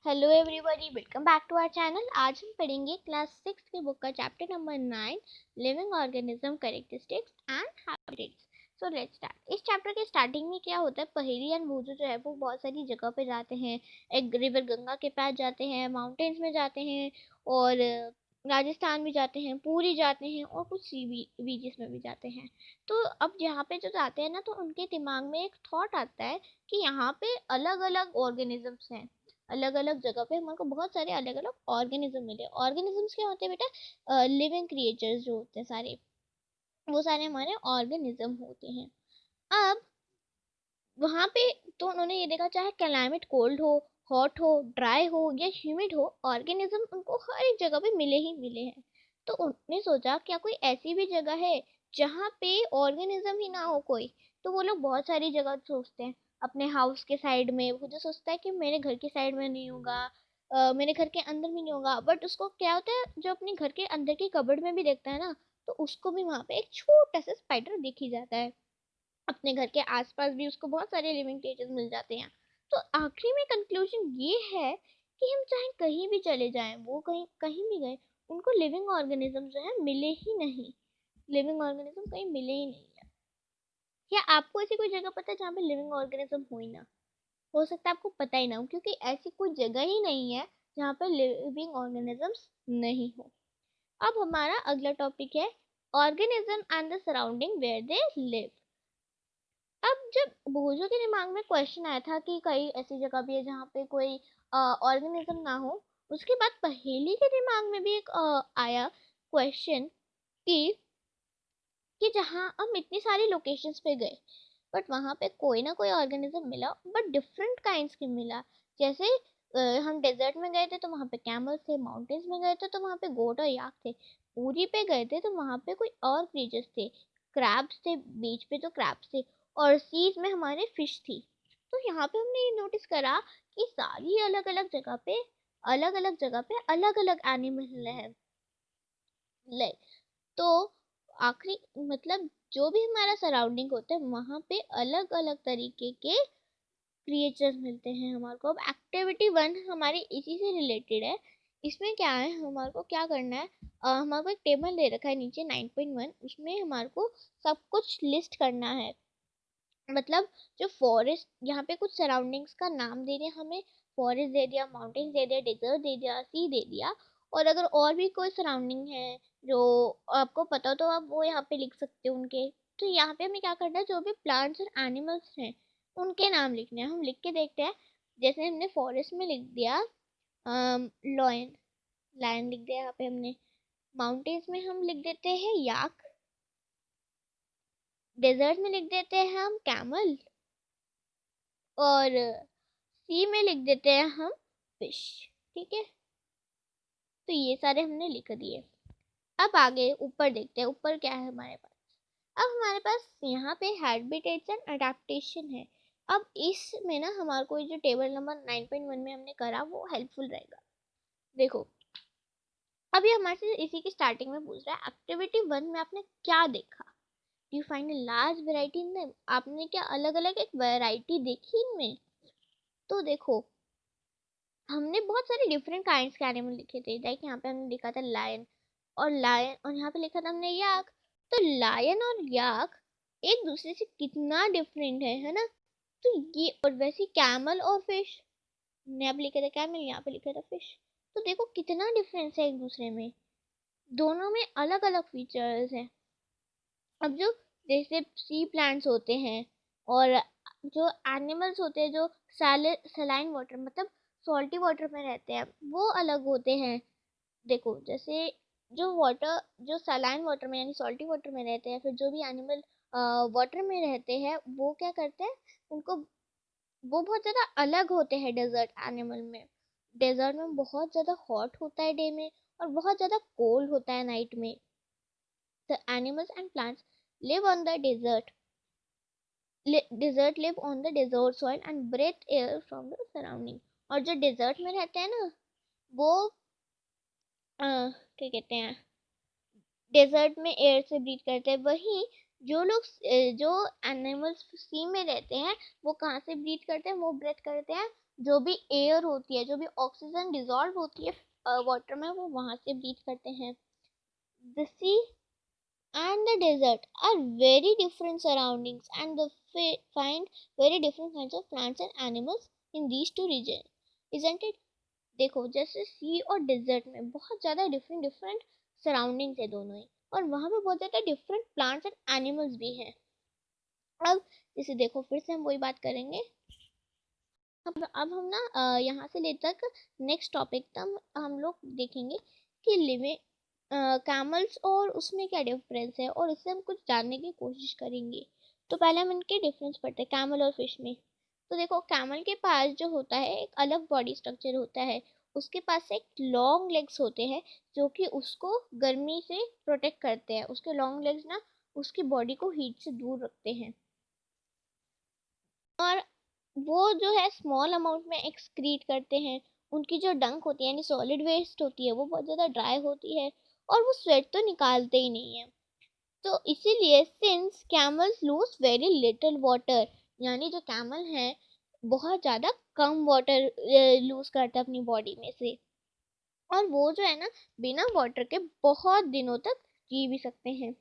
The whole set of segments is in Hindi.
Hello everybody, welcome back to our channel. आज हम पढ़ेंगे क्लास 6 की बुक का chapter number 9, living organism characteristics and habitats. So let's start. इस चैप्टर के स्टार्टिंग में क्या होता है, पहेली एंड भूजू जो है वो बहुत सारी जगह पे जाते हैं। एक रिवर गंगा के पास जाते हैं, माउंटेन्स में जाते हैं, और राजस्थान भी जाते हैं, पूरी जाते हैं, और कुछ सी बीचेस में भी जाते हैं। तो अब यहाँ पे जो जाते हैं ना, तो उनके दिमाग में एक थॉट आता है कि यहाँ पे अलग अलग ऑर्गेनिजम्स हैं। अलग अलग जगह पे हमारे को बहुत सारे अलग अलग ऑर्गेनिज्म मिले। ऑर्गेनिजम्स क्या होते हैं बेटा? लिविंग क्रिएचर्स जो होते हैं सारे, वो सारे हमारे ऑर्गेनिज्म होते हैं। अब वहां पे तो उन्होंने ये देखा, चाहे क्लाइमेट कोल्ड हो, हॉट हो, ड्राई हो या ह्यूमिड हो, ऑर्गेनिज्म उनको हर एक जगह पे मिले ही मिले हैं। तो उन्होंने सोचा क्या कोई ऐसी भी जगह है जहाँ पे ऑर्गेनिज्म ही ना हो कोई। तो वो लोग बहुत सारी जगह सोचते हैं। अपने हाउस के साइड में वो जो सोचता है कि मेरे घर के साइड में नहीं होगा, मेरे घर के अंदर भी नहीं होगा, बट उसको क्या होता है, जो अपने घर के अंदर की कबर्ड में भी देखता है ना, तो उसको भी वहां पे एक छोटा सा स्पाइडर दिख ही जाता है। अपने घर के आसपास भी उसको बहुत सारे लिविंग क्रिएचर्स मिल जाते हैं। तो आखिरी में कंक्लूजन ये है कि हम चाहे कहीं भी चले जाएं, वो कहीं कहीं भी गए, उनको लिविंग ऑर्गेनिज्म जो है मिले ही नहीं। लिविंग ऑर्गेनिज्म कहीं मिले ही नहीं है। क्या आपको ऐसी कोई जगह पता है जहाँ पे लिविंग ऑर्गेनिज्म हो ही ना? हो सकता है आपको पता ही ना हो, क्योंकि ऐसी कोई जगह ही नहीं है जहाँ पे लिविंग ऑर्गेनिजम्स नहीं हो। अब हमारा अगला टॉपिक है organism and the surrounding where they live. अब जब भोजों के दिमाग में क्वेश्चन आया था कि कई ऐसी जगह भी है जहाँ पे कोई ऑर्गेनिज्म ना हो, उसके बाद पहेली के दिमाग में भी एक आया क्वेश्चन कि जहाँ हम इतनी सारी लोकेशंस पे गए, बट वहाँ पे कोई ना कोई ऑर्गेनिज्म मिला, बट डिफरेंट काइंड्स के मिला। जैसे हम डेजर्ट में गए थे तो वहाँ पे कैमल्स थे, माउंटेन्स में गए थे तो वहाँ पे गोट और याक थे, पूरी पे गए थे तो वहाँ पे कोई और क्रीचर्स थे, क्रैब्स थे, बीच पे तो क्रैब्स थे, और सीज में हमारे फिश थी। तो यहाँ पे हमने ये नोटिस करा कि सारी अलग अलग जगह पे अलग अलग एनिमल है। लाइक, तो आखिरी मतलब जो भी हमारा सराउंडिंग होता है वहां पे अलग अलग तरीके के क्रिएचर्स मिलते हैं हमारे को। अब एक्टिविटी 1 हमारी इसी से रिलेटेड है। इसमें क्या है, हमारे को क्या करना है, हमारे को एक टेबल दे रखा है नीचे 9.1, उसमें हमारे को सब कुछ लिस्ट करना है। मतलब जो फॉरेस्ट, यहाँ पे कुछ सराउंडिंग्स का नाम दे दिया हमें, फॉरेस्ट दे दिया, माउंटेन्स दे दिया, डेजर्ट दे दिया, सी दे दिया, और अगर और भी कोई सराउंडिंग है जो आपको पता हो तो आप वो यहाँ पे लिख सकते हो उनके। तो यहाँ पे हमें क्या करना है, जो भी प्लांट्स और एनिमल्स हैं उनके नाम लिखने हैं। हम लिख के देखते हैं। जैसे हमने फॉरेस्ट में लिख दिया लॉयन, लायन लिख दिया यहाँ पे हमने। माउंटेन्स में हम लिख देते हैं याक, डेजर्ट में लिख देते हैं हम कैमल, और सी में लिख देते हैं हम फिश। ठीक है, तो ये सारे हमने लिख दिए। अब आगे ऊपर देखते हैं, ऊपर क्या है हमारे पास। अब हमारे पास यहाँ पे हैबिटेट्स एंड अडेप्टेशन है। अब इसमें ना हमारे को जो टेबल नंबर 9.1 में हमने करा वो हेल्पफुल रहेगा। देखो, अभी हमारे से इसी की स्टार्टिंग में पूछ रहा है, एक्टिविटी 1 में आपने क्या देखा? Do you find a large variety in them? आपने क्या अलग अलग एक वैरायटी देखी इनमें? तो देखो, हमने बहुत सारे डिफरेंट काइंड्स के एनिमल लिखे थे। लाइक यहाँ पे हमने लिखा था लायन, और यहाँ पे लिखा था हमने याक। तो लायन और याक एक दूसरे से कितना डिफरेंट है ना? तो ये, और वैसे कैमल और फिश, हमने यहाँ पे लिखा था कैमल, यहाँ पे लिखा था फिश। तो देखो कितना डिफरेंस है एक दूसरे में, दोनों में अलग अलग फीचर्स हैं। अब जो जैसे सी प्लांट्स होते हैं, और जो एनिमल्स होते हैं जो सलाइन वाटर मतलब सॉल्टी वाटर में रहते हैं, वो अलग होते हैं। देखो, जैसे जो वाटर, जो सलाइन वाटर में यानी सॉल्टी वाटर में रहते हैं, फिर जो भी एनिमल वाटर में रहते हैं, वो क्या करते हैं, उनको वो बहुत ज़्यादा अलग होते हैं डेजर्ट एनिमल में। डेजर्ट में बहुत ज़्यादा हॉट होता है डे में, और बहुत ज़्यादा कोल्ड होता है नाइट में। The animals and plants live on the desert. Desert live on the desert soil and breathe air from the surrounding. और जो डेजर्ट में रहते हैं ना, वो क्या कहते हैं, डेजर्ट में एयर से ब्रीथ करते हैं। वहीं जो लोग जो एनिमल्स सी में रहते हैं, वो कहाँ से ब्रीथ करते हैं? वो ब्रीथ करते हैं जो भी एयर होती है, जो भी ऑक्सीजन डिजॉल्व होती है वाटर में, वो वहां से ब्रीथ करते हैं। The sea and the desert are very different surroundings, and they find very different kinds of plants and animals in these two regions, isn't it? देखो, जैसे सी और डेजर्ट में बहुत ज़्यादा डिफरेंट डिफरेंट सराउंडिंग्स है दोनों ही, और वहाँ पे बहुत ज़्यादा डिफरेंट प्लांट्स एंड एनिमल्स भी हैं। अब जैसे देखो, फिर से हम वही बात करेंगे। अब हम ना यहाँ से ले तक नेक्स्ट टॉपिक तक हम लोग देखेंगे कि लिविंग कैमल्स और उसमें क्या डिफरेंस है, और इससे हम कुछ जानने की कोशिश करेंगे। तो पहले हम इनके डिफरेंस पढ़ते हैं कैमल और फिश में। तो देखो, कैमल के पास जो होता है एक अलग बॉडी स्ट्रक्चर होता है। उसके पास एक लॉन्ग लेग्स होते हैं जो कि उसको गर्मी से प्रोटेक्ट करते हैं। उसके लॉन्ग लेग्स ना उसकी बॉडी को हीट से दूर रखते हैं। और वो जो है स्मॉल अमाउंट में एक्सक्रीट करते हैं। उनकी जो डंक होती है यानी सॉलिड वेस्ट होती है वो बहुत ज़्यादा ड्राई होती है, और वो स्वेट तो निकालते ही नहीं है। तो इसीलिए since camels lose very little water, यानी जो कैमल है बहुत ज़्यादा कम वाटर लूज करता है अपनी बॉडी में से, और वो जो है ना बिना वाटर के बहुत दिनों तक जी भी सकते हैं।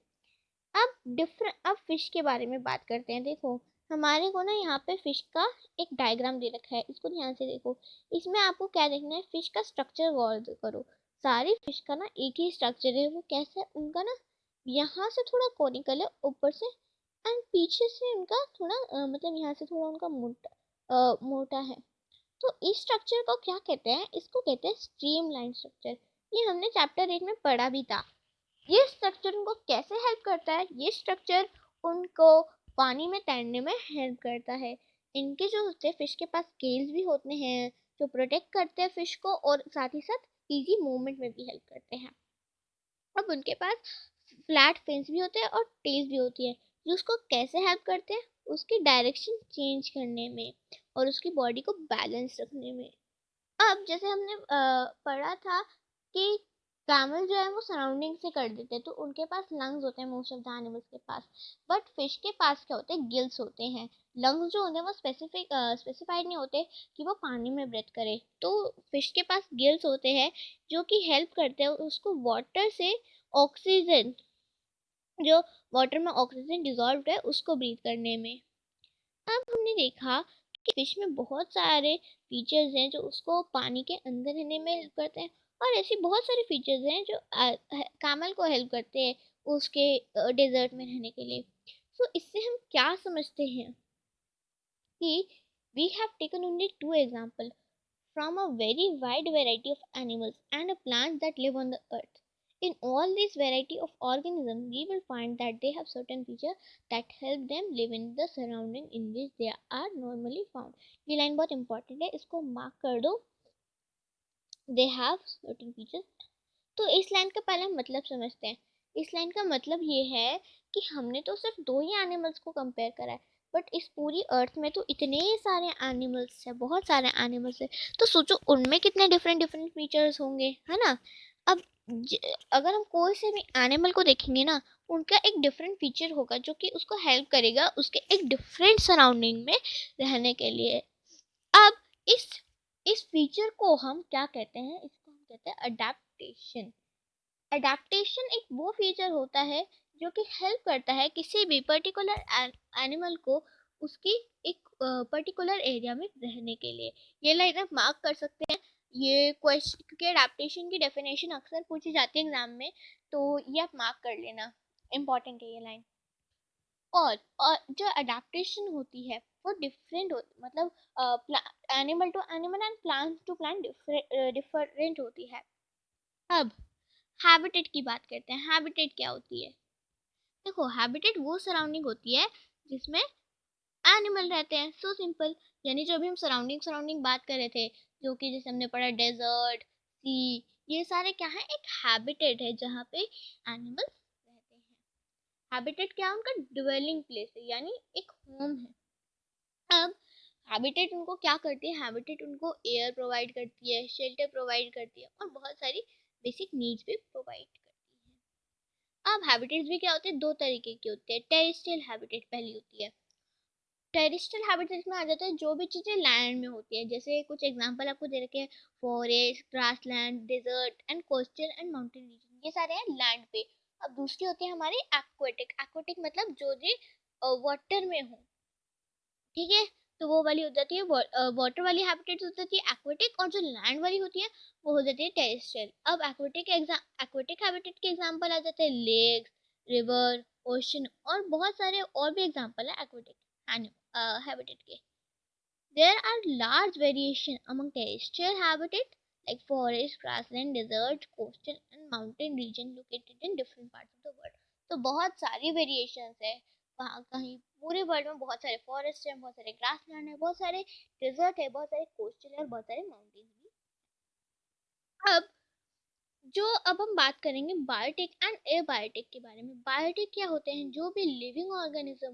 अब फिश के बारे में बात करते हैं। देखो, हमारे को ना यहाँ पे फिश का एक डायग्राम दे रखा है, इसको ध्यान से देखो। इसमें आपको क्या देखना है, फिश का स्ट्रक्चर गौर करो। सारी फिश का ना एक ही स्ट्रक्चर है। वो कैसा है उनका ना, यहाँ से थोड़ा कोनिकल है ऊपर से, एंड पीछे से उनका थोड़ा मतलब यहाँ से थोड़ा उनका मोटा है। तो इस स्ट्रक्चर को क्या कहते हैं, इसको कहते हैं स्ट्रीमलाइन स्ट्रक्चर। ये हमने चैप्टर 8 में पढ़ा भी था। ये स्ट्रक्चर उनको कैसे हेल्प करता है, ये स्ट्रक्चर उनको पानी में तैरने में हेल्प करता है। इनके जो होते हैं फिश के पास स्केल्स भी होते हैं जो प्रोटेक्ट करते हैं फिश को, और साथ ही साथ इजी मूवमेंट में भी हेल्प करते हैं। अब उनके पास फ्लैट फिन्स भी होते हैं और टेल्स भी होती है, जो उसको कैसे हेल्प करते हैं, उसकी डायरेक्शन चेंज करने में और उसकी बॉडी को बैलेंस रखने में। अब जैसे हमने पढ़ा था कि कैमल जो है वो सराउंडिंग से कर देते हैं, तो उनके पास लंग्स होते हैं मोस्ट ऑफ द एनिमल्स के पास। बट फिश के पास क्या होते हैं, गिल्स होते हैं। लंग्स जो होते हैं वो स्पेसिफाइड नहीं होते कि वो पानी में ब्रेथ करे। तो फिश के पास गिल्स होते हैं जो कि हेल्प करते हैं उसको वाटर से ऑक्सीजन, जो वाटर में ऑक्सीजन डिजॉल्व है उसको ब्रीथ करने में। अब हमने देखा कि फिश में बहुत सारे फीचर्स हैं जो उसको पानी के अंदर रहने में हेल्प करते हैं, और ऐसी बहुत सारे फीचर्स हैं जो कैमल को हेल्प करते हैं उसके डेजर्ट में रहने के लिए। सो इससे हम क्या समझते हैं कि we have taken only two examples from a very wide variety of animals and plants that live on the earth. In all this variety of organisms, we will find that they have certain features that help them live in the surrounding in which they are normally found. ये लाइन बहुत इंपॉर्टेंट है, इसको मार्क कर दो। They have certain features। तो इस लाइन का पहले हम मतलब समझते हैं। इस लाइन का मतलब ये है कि हमने तो सिर्फ दो ही एनिमल्स को कंपेयर करा है, बट इस पूरी अर्थ में तो इतने सारे एनिमल्स हैं, बहुत सारे एनिमल्स हैं। तो सोचो उनमें कितने डिफरेंट डिफरेंट फीचर्स होंगे, है ना। अब अगर हम कोई से भी एनिमल को देखेंगे ना, उनका एक डिफरेंट फीचर होगा जो कि उसको हेल्प करेगा उसके एक डिफरेंट सराउंडिंग में रहने के लिए। अब इस इस फीचर को हम क्या कहते हैं, इसको हम कहते हैं अडेप्टेशन। अडेप्टेशन एक वो फीचर होता है जो कि हेल्प करता है किसी भी पर्टिकुलर एनिमल को उसकी एक पर्टिकुलर एरिया में रहने के लिए। ये लाइन आप मार्क कर सकते हैं। ये क्वेश्चन, क्योंकि अडेप्टेशन की डेफिनेशन अक्सर पूछी जाती है एग्जाम में, तो ये आप मार्क कर लेना, इम्पॉर्टेंट है ये लाइन। और जो अडेप्टेशन होती है वो डिफरेंट होती, मतलब animal to animal and plant to plant different होती है। अब हैबिटेट की बात करते हैं। हैबिटेट क्या होती है, देखो हैबिटेट वो सराउंडिंग होती है जिसमें एनिमल रहते हैं। सो सिंपल, यानी जो अभी हम सराउंडिंग सराउंडिंग बात कर रहे थे, जो कि जैसे हमने पढ़ा डेजर्ट, सी, ये सारे क्या है, एक हैबिटेट है जहाँ पे एनिमल्स रहते हैं। हैबिटेट क्या है, उनका ड्वेलिंग प्लेस है, यानी एक होम है। अब हैबिटेट उनको क्या करती है, हैबिटेट उनको एयर प्रोवाइड करती है, शेल्टर प्रोवाइड करती है, और बहुत सारी बेसिक नीड्स भी प्रोवाइड करती है। अब हैबिटेट्स भी क्या होते हैं, दो तरीके के होते हैं। टेरेस्ट्रियल हैबिटेट पहली होती है, टेरेस्ट्रियल हैबिटेट्स में आ जाता है जो भी चीज़ें लैंड में होती है, जैसे कुछ एग्जांपल आपको दे रखे हैं, forest, grassland, desert and coastal and mountain region, ये सारे हैं लैंड पे। अब दूसरी होती है हमारी एक्वेटिक। एक्वेटिक मतलब जो जी वाटर में हो, ठीक है, तो वो वाली हो जाती है वाटर वाली हैबिटेट्स हो जाती है एक्वेटिक, और जो लैंड वाली होती है वो हो जाती है टेरेस्ट्रियल। अब एक्वेटिक हैबिटेट के एग्जांपल आ जाते हैं लेक्स, रिवर, ओशन, और बहुत सारे और भी एग्जांपल है एक्वेटिक हैबिटेट के। There are large variation among terrestrial habitat like forest, grassland, desert, coastal and mountain region located in different parts of the world. तो बहुत सारी वेरिएशंस है वहाँ, कहीं पूरे वर्ल्ड में बहुत सारे फॉरेस्ट है, बहुत सारे ग्रासलैंड है, बहुत सारे डेजर्ट है, बहुत सारे कोस्टल है और बहुत सारे माउंटेन भी। अब हम बात करेंगे बायोटिक एंड एबायोटिक के बारे में। बायोटिक क्या होते हैं? जो भी लिविंग ऑर्गेनिज्म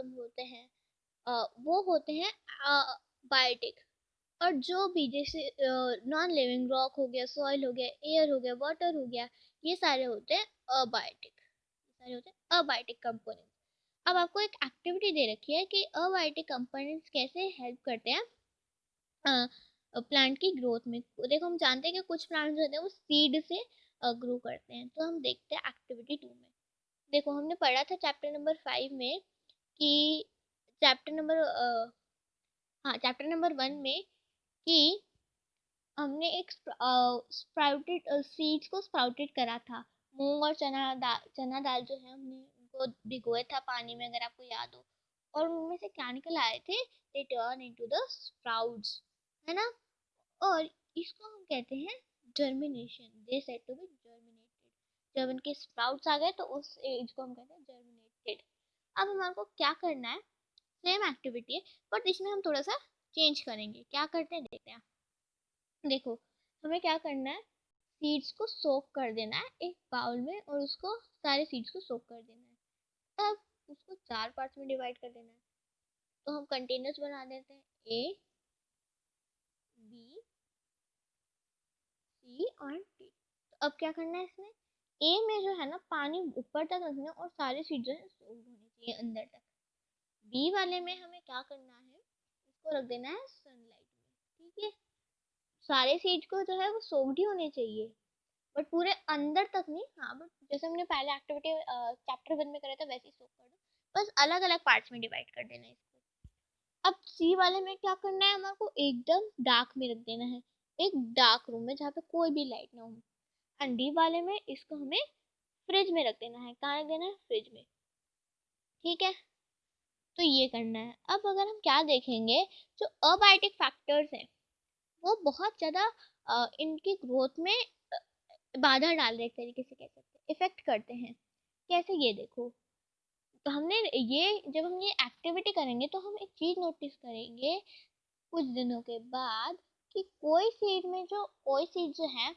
होते हैं, वो होते हैं बायोटिक। और जो भी जैसे नॉन लिविंग रॉक हो गया, सॉइल हो गया, एयर हो गया, वाटर हो गया, ये सारे होते हैं अबायोटिक कंपोनेंट्स। अब आपको एक एक्टिविटी दे रखी है कि अबायोटिक कंपोनेंट्स कैसे हेल्प करते हैं प्लांट की ग्रोथ में। देखो, हम जानते हैं कि कुछ प्लांट्स होते हैं वो सीड से ग्रो करते हैं, तो हम देखते हैं एक्टिविटी 2 में। देखो, हमने पढ़ा था चैप्टर नंबर 5 में कि चैप्टर नंबर चैप्टर नंबर 1 में कि हमने एक स्प्राउटेड सीड्स को स्प्राउटेड करा था। मूंग और चना दाल जो है, हमने उनको भिगोया था पानी में, अगर आपको याद हो, और उनमें से क्या निकल आए थे? They turn into the sprouts, है ना। और इसको हम कहते हैं germination. They said to be germinated. जब उनके स्प्राउट्स आ गए तो उस एज को हम कहते हैं जर्मिनेटेड। अब हमारे को क्या करना है? सेम एक्टिविटी है, बट इसमें हम थोड़ा सा चेंज करेंगे। क्या करते हैं देखते हैं। देखो, हमें क्या करना है? सीड्स को सोक कर देना है एक बाउल में, और उसको सारे सीड्स को सोक कर देना है। अब उसको 4 पार्ट्स में डिवाइड कर देना है। तो हम कंटेनर्स बना देते हैं, ए, बी, सी और डी। तो अब क्या करना है इसमें? ए में जो है ना, पानी ऊपर तक रखना है और सारे सीड जो है सोक होने चाहिए अंदर तक। बी वाले में हमें क्या करना है? इसको रख देना है सनलाइट में, ठीक है। सारे सीड को जो है वो सोक्ड ही होने चाहिए, बट पूरे अंदर तक नहीं। हाँ, बट जैसे हमने पहले एक्टिविटी चैप्टर 1 में करा था वैसे ही सोक कर दो, बस अलग अलग पार्ट्स में डिवाइड कर देना है इसको। अब सी वाले में क्या करना है? हमारे को एकदम डार्क में रख देना है, एक डार्क रूम में जहाँ पे कोई भी लाइट ना हो। एंड डी वाले में इसको हमें फ्रिज में रख देना है। कहाँ रख देना है? फ्रिज में, ठीक है। तो ये करना है। अब अगर हम क्या देखेंगे, जो अबायोटिक फैक्टर्स हैं वो बहुत ज़्यादा इनकी ग्रोथ में बाधा डाल रहे, एक तरीके से कह सकते हैं, इफेक्ट करते हैं। कैसे? ये देखो, तो जब हम ये एक्टिविटी करेंगे तो हम एक चीज नोटिस करेंगे कुछ दिनों के बाद कि कोई सीड जो है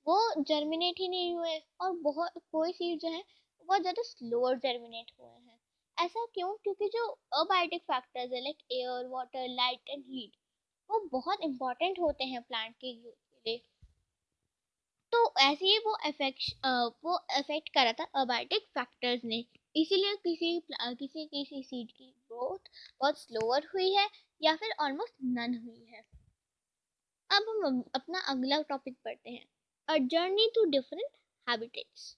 वो जर्मिनेट ही नहीं हुए, और बहुत कोई सीड जो है बहुत ज्यादा स्लोअर जर्मिनेट हुए हैं। ऐसा क्यों? क्योंकि जो अबायोटिक फैक्टर्स है like air, water, light and heat, वो बहुत इंपॉर्टेंट होते हैं प्लांट के ग्रोथ के लिए। तो ऐसे ही वो अफेक्ट करा था अबायोटिक फैक्टर्स ने, इसीलिए किसी किसी सीड की ग्रोथ बहुत स्लोअर हुई है या फिर ऑलमोस्ट नन हुई है। अब हम अपना अगला टॉपिक पढ़ते हैं, a journey to different habitats.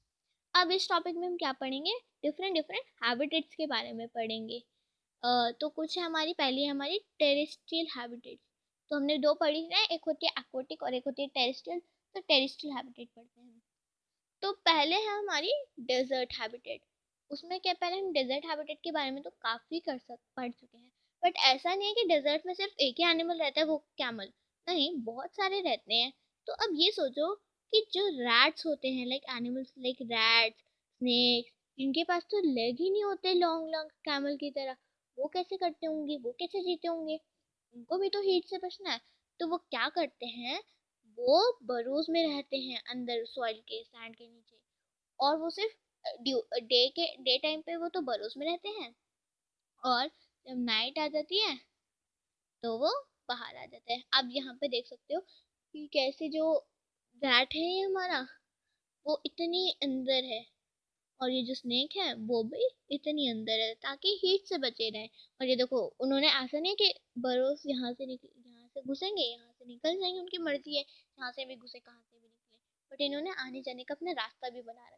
अब इस टॉपिक में हम क्या पढ़ेंगे? डिफरेंट डिफरेंट हैबिटेट्स के बारे में पढ़ेंगे। तो कुछ है हमारी, पहली है हमारी टेरेस्ट्रियल हैबिटेट्स। तो हमने दो पढ़ी है, एक होती है एक्वाटिक और एक होती है टेरेस्ट्रियल। तो टेरेस्ट्रियल हैबिटेट पढ़ते हैं। तो पहले है हमारी डेजर्ट हैबिटेट। उसमें क्या, पहले हम डेजर्ट हैबिटेट के बारे में तो काफ़ी पढ़ चुके हैं, बट ऐसा नहीं है कि डेजर्ट में सिर्फ एक ही एनिमल रहता है, वो कैमल। नहीं, बहुत सारे रहते हैं। तो अब ये सोचो कि जो रैट्स होते हैं, like animals like rats, snakes, इनके पास तो लेग ही नहीं होते लॉन्ग लॉन्ग कैमल की तरह। वो कैसे करते होंगे? वो कैसे जीते होंगे? उनको भी तो हीट से बचना है। तो वो क्या करते हैं? वो बरोज में रहते हैं, अंदर सॉइल के, सैंड के नीचे। और वो सिर्फ डे टाइम पे वो तो बरोज में रहते हैं, और जब नाइट आ जाती है तो वो बाहर आ जाते हैं। अब यहाँ पे देख सकते हो कि कैसे जो रैट है ये हमारा, वो इतनी अंदर है, और ये जो स्नेक है वो भी इतनी अंदर है ताकि हीट से बचे रहे। और ये देखो उन्होंने ऐसा नहीं कि बरोस यहाँ से घुसेंगे, यहाँ से निकल जाएंगे, उनकी मर्जी है यहाँ से भी घुसे कहाँ से भी निकले, बट इन्होंने आने जाने का अपना रास्ता भी बना रखा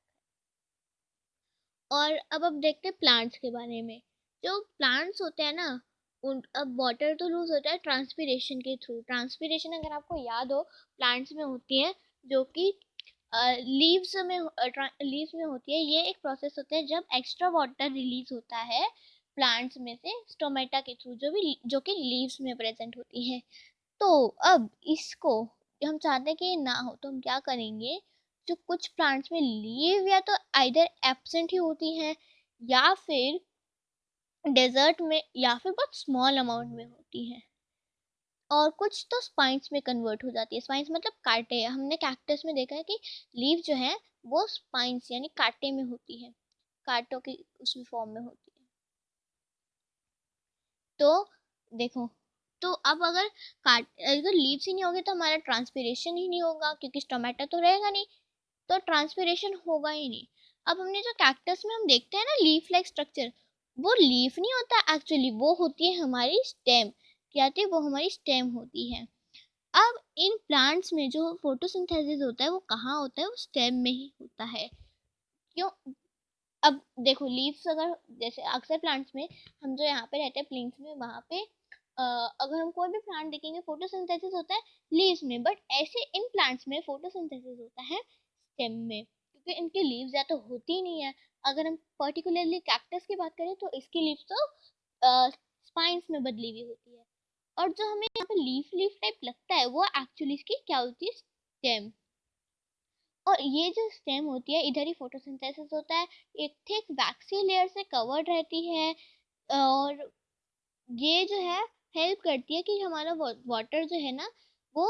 है। और अब देखते हैं प्लांट्स के बारे में। जो प्लांट्स होते हैं ना, उन अब वाटर तो लूज होता है ट्रांसपीरेशन के थ्रू। ट्रांसपीरेशन अगर आपको याद हो प्लांट्स में होती है, जो कि लीव्स में होती है। ये एक प्रोसेस होता है जब एक्स्ट्रा वाटर रिलीज होता है प्लांट्स में से स्टोमेटा के थ्रू, जो कि लीव्स में प्रेजेंट होती है। तो अब इसको हम चाहते हैं कि ये ना हो, तो हम क्या करेंगे, जो कुछ प्लांट्स में लीव या तो आइदर एब्सेंट ही होती है, या फिर डेजर्ट में, या फिर बहुत स्मॉल अमाउंट में होती है, और कुछ तो स्पाइंस में कन्वर्ट हो जाती है। स्पाइंस मतलब कांटे। हमने कैक्टस में देखा है कि लीव जो है वो स्पाइंस यानी कांटे में होती है, कांटों की उसमें फॉर्म में होती है। तो देखो, तो अब अगर लीव्स ही नहीं होगी तो हमारा ट्रांसपीरेशन ही नहीं होगा, क्योंकि स्टोमेटा तो रहेगा नहीं, तो ट्रांसपीरेशन होगा ही नहीं। अब हमने जो कैक्टस में हम देखते हैं ना लीफ लाइक स्ट्रक्चर, वो लीफ नहीं होता एक्चुअली, वो होती है हमारी स्टेम। क्या होती है वो? हमारी स्टेम होती है। अब इन प्लांट्स में जो फोटोसिंथेसिस होता है वो कहाँ होता है? वो स्टेम में ही होता है। क्यों? अब देखो लीव्स, अगर जैसे अक्सर प्लांट्स में, हम जो यहाँ पे रहते हैं प्लेन्स में, वहाँ पे अगर हम कोई भी प्लांट देखेंगे फोटोसिंथेसिस होता है लीव्स में, बट ऐसे इन प्लांट्स में फोटोसिंथेसिस होता है स्टेम में, क्योंकि इनकी लीव्स या तो होती ही नहीं है। अगर हम पर्टिकुलरली कैक्टस की बात करें तो इसकी लीव्स तो स्पाइंस में बदली हुई होती है, और जो हमें यहाँ पे लीफ लीफ टाइप लगता है वो एक्चुअली इसकी क्या होती है? स्टेम। और ये जो स्टेम होती है, इधर ही फोटोसिंथेसिस होता है, एक थिक वैक्सी लेयर से कवर्ड रहती है। और ये जो है हेल्प करती है कि हमारा वाटर जो है ना वो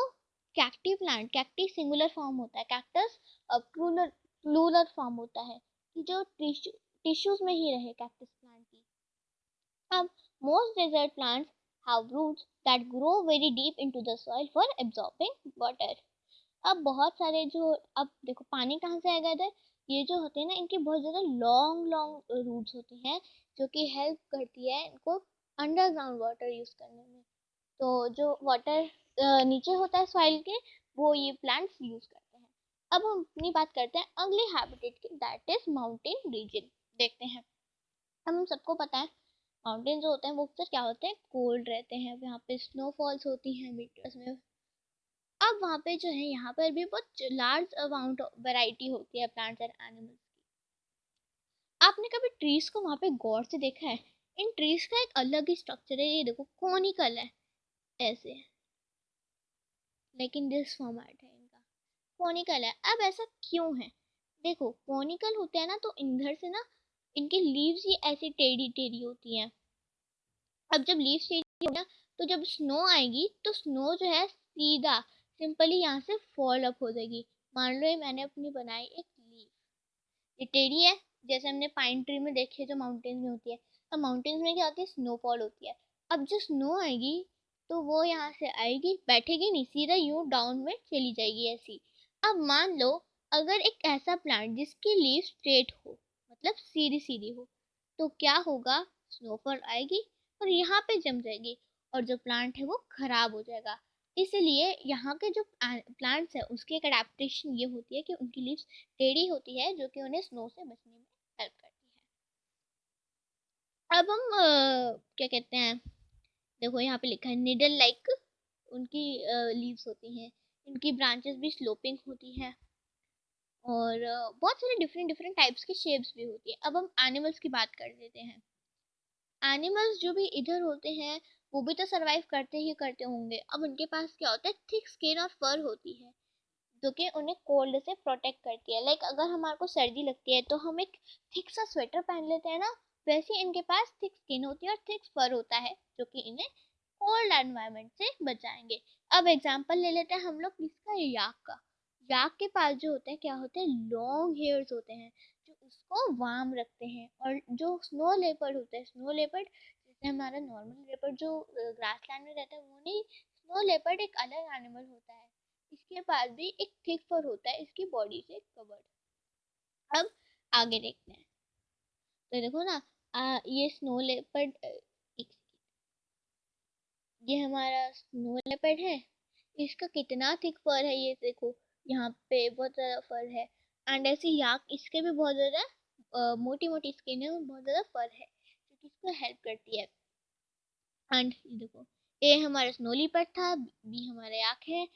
cacti plant, cacti singular form होता है, कैक्टस प्लूरल प्लूरल फॉर्म होता है, कि जो टिश्यूज में ही रहे कैक्टस प्लांट की। अब most desert plants have roots that grow very deep into the soil for absorbing water. अब बहुत सारे जो, अब देखो पानी कहाँ से आएगा इधर? ये जो होते हैं ना इनकी बहुत ज़्यादा लॉन्ग लॉन्ग रूट्स होती हैं, जो कि हेल्प करती है इनको अंडरग्राउंड वाटर यूज़ करने में। तो जो वाटर नीचे होता है सॉइल के, वो ये प्लांट्स यूज़ करते हैं। अब हम अपनी बात करते हैं अगले हैबिटेट की, दैट इज माउंटेन रीजन। देखते हैं, हम सबको पता है माउंटेन जो होते हैं वो अक्सर क्या होते हैं? कोल्ड रहते हैं, यहाँ पे स्नोफॉल्स होती हैं विंटर्स में। अब वहाँ पे जो है, यहाँ पर भी बहुत लार्ज अमाउंट वैरायटी होती है प्लांट्स एंड एनिमल्स की। आपने कभी ट्रीज को वहाँ पे गौर से देखा है? इन ट्रीज का एक अलग ही स्ट्रक्चर है। ये देखो कॉनिकल है ऐसे, लेकिन दिस फॉर्मेट है इनका, कॉनिकल है। अब ऐसा क्यों है? देखो कॉनिकल होते हैं ना, तो इधर से ना इनकी लीव्स ही ऐसी टेढ़ी टेढ़ी होती हैं। अब जब लीव्स टेढ़ी होगी ना, तो जब स्नो आएगी तो स्नो जो है सीधा सिंपली यहाँ से फॉल अप हो जाएगी। मान लो ये मैंने अपनी बनाई एक लीफ, ये टेढ़ी है, जैसे हमने पाइन ट्री में देखी जो माउंटेन्स में होती है। अब माउंटेन्स में क्या होती है? स्नोफॉल होती है। अब जो स्नो आएगी तो वो यहाँ से आएगी, बैठेगी नहीं, सीधा यूं डाउन में चली जाएगी ऐसी। अब मान लो अगर एक ऐसा प्लांट जिसकी लीफ स्ट्रेट हो, मतलब सीधी सीधी हो, तो क्या होगा? स्नोफॉल आएगी और यहाँ पे जम जाएगी, और जो प्लांट है वो खराब हो जाएगा। इसलिए यहाँ के जो प्लांट्स है उसकी एक अडेप्टेशन ये होती है कि उनकी लीव्स टेढ़ी होती है, जो कि उन्हें स्नो से बचने में हेल्प करती है। अब हम क्या कहते हैं, देखो यहाँ पे लिखा है निडल लाइक उनकी लीव्स होती हैं, इनकी ब्रांचेस भी स्लोपिंग होती हैं, और बहुत सारे डिफरेंट डिफरेंट टाइप्स की शेप्स भी होती है। अब हम एनिमल्स की बात कर देते हैं। एनिमल्स जो भी इधर होते हैं वो भी तो सरवाइव करते ही करते होंगे। अब उनके पास क्या होता है? थिक स्किन और फर होती है, जो कि उन्हें कोल्ड से प्रोटेक्ट करती है। लाइक अगर हमारे को सर्दी लगती है तो हम एक थिक सा स्वेटर पहन लेते हैं ना, वैसे इनके पास थिक स्किन होती है और थिक फर होता है, जो कि इन्हें कोल्ड एनवायरनमेंट से बचाएंगे। अब एग्जांपल ले लेते हैं हम लोग किसका? याक का। याक के पास जो होते हैं क्या होते हैं? लॉन्ग हेयर्स होते हैं, जो उसको वार्म रखते हैं। और जो स्नो लेपर्ड होता है, स्नो लेपर्ड जैसे हमारा नॉर्मल लेपर्ड जो ग्रासलैंड में रहता है वो नहीं, स्नो लेपर्ड एक अलग एनिमल होता है, इसके पास भी एक थिक फर होता है इसकी बॉडी से कवर्ड। अब आगे देखते हैं। तो देखो ना, ये स्नो लेपर्ड, ये हमारा स्नो लेपर्ड है। इसका कितना थिक फर है ये देखो, यहाँ पे बहुत ज़्यादा फर है। एंड ऐसे याक, इसके भी बहुत ज़्यादा मोटी मोटी स्किन है और बहुत ज़्यादा फर है जो कि इसको हेल्प करती है। एंड ये देखो, ए हमारा स्नो लेपर्ड था, बी हमारा याक है,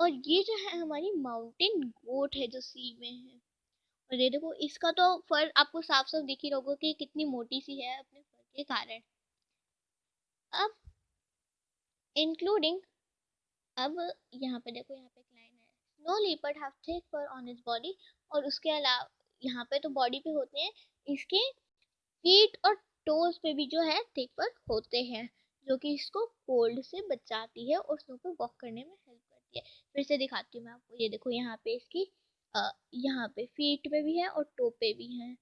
और ये जो है हमारी माउंटेन गोट है जो सी में है। और ये देखो, इसका तो फर आपको साफ साफ दिख ही रहा होगा कि कितनी मोटी सी है अपने फर के कारण। अब इंक्लूडिंग, अब यहाँ पे देखो, यहाँ पे एक लाइन है, snow leopard have thick fur on his body, और उसके अलावा यहाँ पे तो बॉडी पे होते हैं, इसके फीट और टोज पे भी जो है थिक फर होते हैं, जो कि इसको कोल्ड से बचाती है और स्नो पे वॉक करने में हेल्प करती है। फिर से दिखाती हूँ मैं आपको, ये देखो यहाँ पे इसकी यहाँ पे फीट पे भी है और टो पे भी है।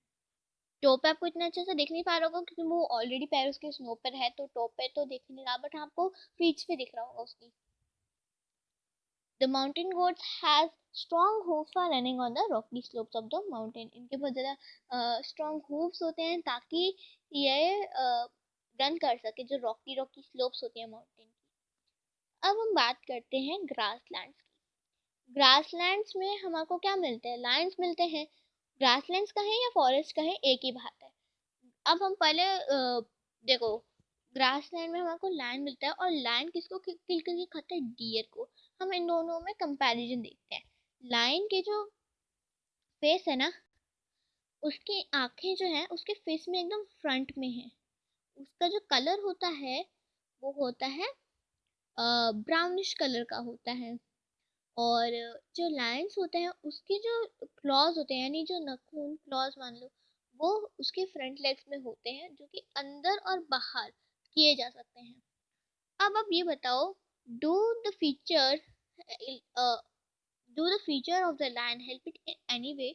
टो पे आपको इतना अच्छे से दिख नहीं पा रहा होगा क्योंकि वो ऑलरेडी पैर उसके स्नो पर है, तो टो पे तो दिख नहीं रहा, बट आपको फीट पे दिख रहा होगा उसकी। The mountain goats has strong hooves for running on the rocky slopes of the mountain. इनके बहुत ज़्यादा strong hooves होते हैं ताकि ये रन कर सके जो रॉकी रॉकी स्लोप्स होती हैं माउंटेन की। अब हम बात करते हैं ग्रासलैंड्स की। ग्रासलैंड्स में हमको क्या मिलते हैं? लायंस मिलते हैं। ग्रासलैंड्स कहें या फॉरेस्ट कहें, एक ही बात है। अब हम पहले देखो, ग्रासलैंड में हमको लायन मिलता है, और लायन किसको किल करके खाता है? डियर को। हम इन दोनों में कंपैरिजन देखते हैं। लायन के जो फेस है ना, उसकी आंखें जो हैं उसके फेस में एकदम फ्रंट में है। उसका जो कलर होता है वो होता है ब्राउनिश कलर का होता है। और जो लायंस होते हैं उसके जो क्लॉज होते हैं, यानी जो नखून क्लॉज मान लो, वो उसके फ्रंट लेग्स में होते हैं, जो कि अंदर और बाहर किए जा सकते हैं। अब ये बताओ, do the feature do the feature of the lion help it in any way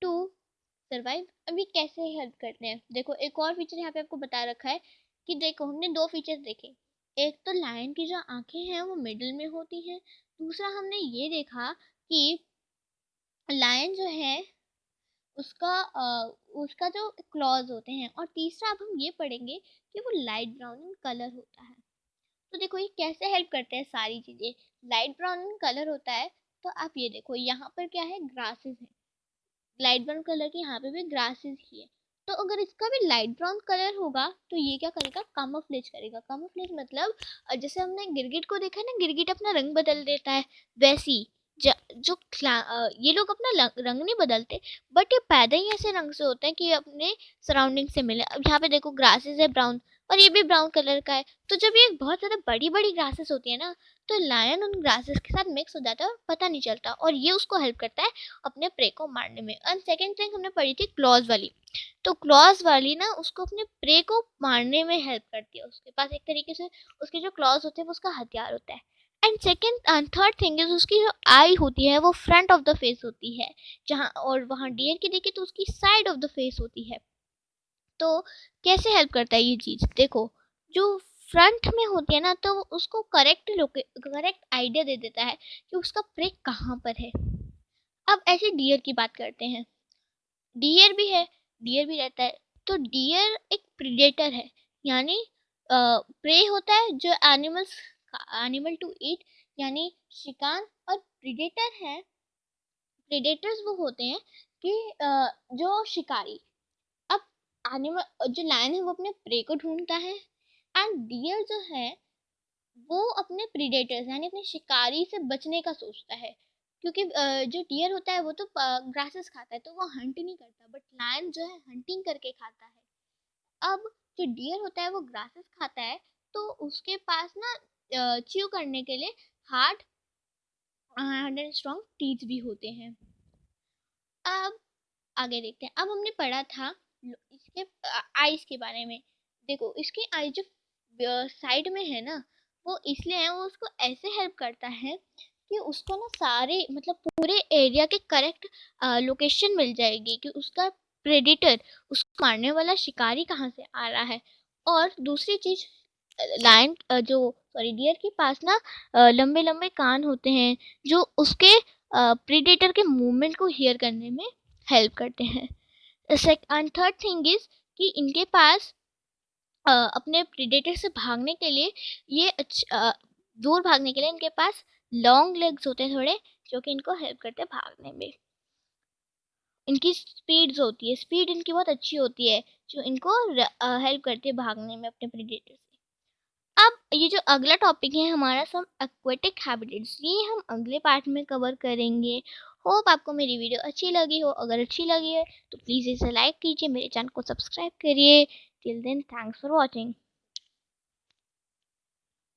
to survive? अभी कैसे हेल्प करते हैं, देखो एक और फीचर यहाँ पे आपको बता रखा है कि देखो, हमने दो फीचर्स देखे। एक तो लायन की जो आंखें हैं वो मिडिल में होती हैं। दूसरा हमने ये देखा कि लायन जो है उसका जो क्लॉज होते हैं। और तीसरा अब हम ये पढ़ेंगे कि वो लाइट ब्राउन इन कलर होता है। तो देखो, ये कैसे हेल्प करते हैं सारी चीजें। लाइट ब्राउन इन कलर होता है, तो आप ये देखो, यहाँ पर क्या है? ग्रासेस है। लाइट ब्राउन कलर की यहाँ पे भी ग्रासेस ही है। तो अगर इसका भी लाइट ब्राउन कलर होगा तो ये क्या करेगा? कामोफ्लेज करेगा। कामोफ्लेज मतलब जैसे हमने गिरगिट को देखा है ना, गिरगिट अपना रंग बदल देता है, वैसी ये लोग अपना रंग नहीं बदलते, बट ये पैदा ही ऐसे रंग से होते हैं कि अपने सराउंडिंग से मिले। अब यहाँ पे देखो, ग्रासेस है ब्राउन, और ये भी ब्राउन कलर का है। तो जब ये बहुत ज़्यादा बड़ी बड़ी ग्रासेस होती है ना, तो लायन उन ग्रासेस के साथ मिक्स हो जाता है और पता नहीं चलता, और ये उसको हेल्प करता है अपने प्रे को मारने में। एंड सेकेंड थिंग हमने पढ़ी थी क्लॉज वाली। तो क्लॉज वाली ना उसको अपने प्रे को मारने में हेल्प करती है। उसके पास एक तरीके से उसके जो क्लॉज होते हैं वो उसका हथियार होता है। And second and third thing is, उसकी जो आई होती है वो फ्रंट ऑफ द फेस होती है, जहाँ और वहाँ डियर की देखे तो उसकी साइड ऑफ द फेस होती है। तो कैसे हेल्प करता है ये चीज़? देखो, जो फ्रंट में होती है ना, तो वो उसको करेक्ट आइडिया दे देता है कि उसका प्रे कहाँ पर है। अब ऐसे डियर की बात करते हैं। डियर भी है, डियर भी रहता है। तो डियर एक प्रीडेटर है, यानी प्रे होता है जो एनिमल टू ईट, यानी शिकार। और प्रीडेटर है, प्रीडेटर्स वो होते हैं कि जो शिकारी। अब एनिमल जो लायन है वो अपने प्रे को ढूंढता है, एंड डियर जो है वो अपने प्रीडेटर्स यानी अपने शिकारी से बचने का सोचता है। क्योंकि जो डियर होता है वो तो ग्रासेस खाता है, तो वो हंट नहीं करता, बट लायन जो है हंटिंग करके खाता है। अब जो डियर होता है वो ग्रासेस खाता है, तो उसके पास ना च्यू करने के लिए हार्ड एंड स्ट्रॉन्ग टीथ भी होते हैं। अब आगे देखते हैं। अब हमने पढ़ा था इसके आईज के बारे में। देखो, इसके आई जो साइड में है ना, वो इसलिए है, वो उसको ऐसे हेल्प करता है कि उसको ना सारे मतलब पूरे एरिया के करेक्ट लोकेशन मिल जाएगी कि उसका प्रेडिटर, उसको मारने वाला शिकारी कहाँ से आ रहा है। और दूसरी चीज, लायन जो सॉरी डियर के पास ना लंबे लंबे कान होते हैं, जो उसके प्रेडेटर के मूवमेंट को हियर करने में हेल्प करते हैं। एंड थर्ड थिंग इज कि इनके पास अपने प्रेडेटर से भागने के लिए दूर भागने के लिए इनके पास लॉन्ग लेग्स होते हैं थोड़े, जो कि इनको हेल्प करते हैं भागने में। इनकी स्पीड होती है, स्पीड इनकी बहुत अच्छी होती है, जो इनको हेल्प करती है भागने में अपने प्रेडेटर से। अब ये जो अगला टॉपिक है हमारा सम एक्वेटिक हैबिटेट्स, ये हम अगले पार्ट में कवर करेंगे। होप आपको मेरी वीडियो अच्छी लगी हो। अगर अच्छी लगी है तो प्लीज़ इसे लाइक कीजिए, मेरे चैनल को सब्सक्राइब करिए। Till then thanks for watching.